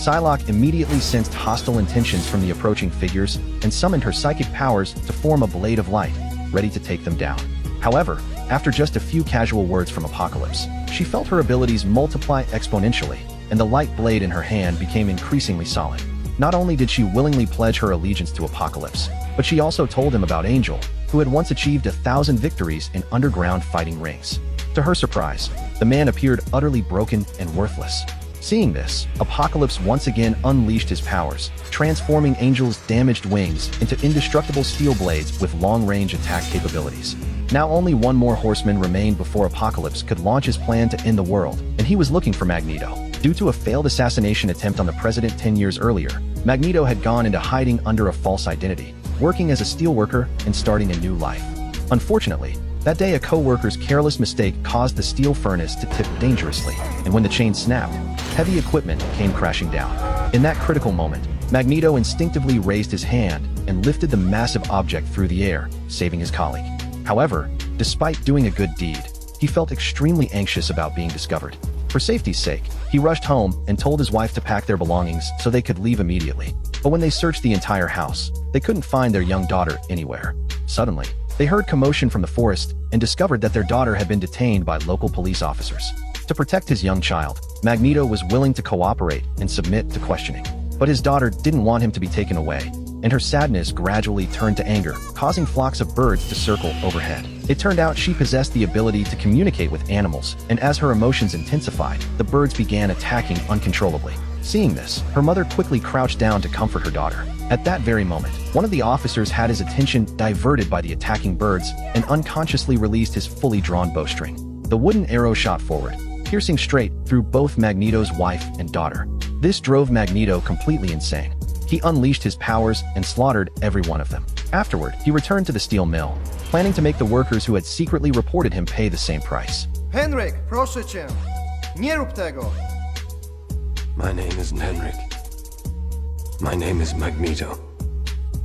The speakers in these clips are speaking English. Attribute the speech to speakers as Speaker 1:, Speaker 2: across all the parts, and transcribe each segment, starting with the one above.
Speaker 1: Psylocke immediately sensed hostile intentions from the approaching figures and summoned her psychic powers to form a blade of light, ready to take them down. However, after just a few casual words from Apocalypse, she felt her abilities multiply exponentially, and the light blade in her hand became increasingly solid. Not only did she willingly pledge her allegiance to Apocalypse, but she also told him about Angel, who had once achieved 1,000 victories in underground fighting rings. To her surprise, the man appeared utterly broken and worthless. Seeing this, Apocalypse once again unleashed his powers, transforming Angel's damaged wings into indestructible steel blades with long-range attack capabilities. Now only one more horseman remained before Apocalypse could launch his plan to end the world, and he was looking for Magneto. Due to a failed assassination attempt on the president 10 years earlier, Magneto had gone into hiding under a false identity, working as a steelworker and starting a new life. Unfortunately, that day a co-worker's careless mistake caused the steel furnace to tip dangerously, and when the chain snapped, heavy equipment came crashing down. In that critical moment, Magneto instinctively raised his hand and lifted the massive object through the air, saving his colleague. However, despite doing a good deed, he felt extremely anxious about being discovered. For safety's sake, he rushed home and told his wife to pack their belongings so they could leave immediately. But when they searched the entire house, they couldn't find their young daughter anywhere. Suddenly, they heard commotion from the forest and discovered that their daughter had been detained by local police officers. To protect his young child, Magneto was willing to cooperate and submit to questioning. But his daughter didn't want him to be taken away, and her sadness gradually turned to anger, causing flocks of birds to circle overhead. It turned out she possessed the ability to communicate with animals, and as her emotions intensified, the birds began attacking uncontrollably. Seeing this, her mother quickly crouched down to comfort her daughter. At that very moment, one of the officers had his attention diverted by the attacking birds and unconsciously released his fully drawn bowstring. The wooden arrow shot forward, piercing straight through both Magneto's wife and daughter. This drove Magneto completely insane. He unleashed his powers and slaughtered every one of them. Afterward, he returned to the steel mill, planning to make the workers who had secretly reported him pay the same price.
Speaker 2: Henryk, proszę cię, nie rób tego!
Speaker 3: My name isn't Henryk. My name is Magneto.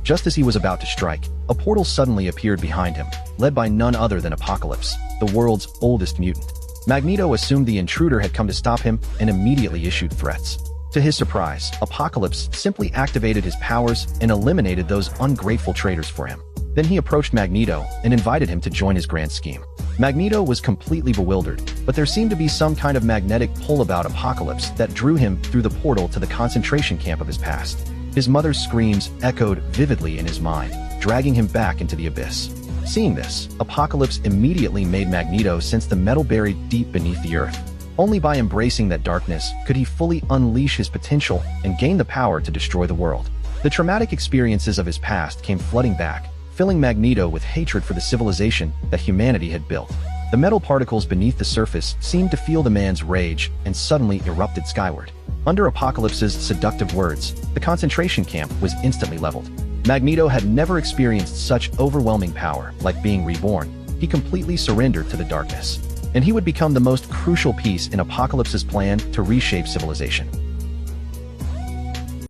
Speaker 1: Just as he was about to strike, a portal suddenly appeared behind him, led by none other than Apocalypse, the world's oldest mutant. Magneto assumed the intruder had come to stop him and immediately issued threats. To his surprise, Apocalypse simply activated his powers and eliminated those ungrateful traitors for him. Then he approached Magneto and invited him to join his grand scheme. Magneto was completely bewildered, but there seemed to be some kind of magnetic pull about Apocalypse that drew him through the portal to the concentration camp of his past. His mother's screams echoed vividly in his mind, dragging him back into the abyss. Seeing this, Apocalypse immediately made Magneto sense the metal buried deep beneath the earth. Only by embracing that darkness could he fully unleash his potential and gain the power to destroy the world. The traumatic experiences of his past came flooding back, filling Magneto with hatred for the civilization that humanity had built. The metal particles beneath the surface seemed to feel the man's rage and suddenly erupted skyward. Under Apocalypse's seductive words, the concentration camp was instantly leveled. Magneto had never experienced such overwhelming power, like being reborn. He completely surrendered to the darkness, and he would become the most crucial piece in Apocalypse's plan to reshape civilization.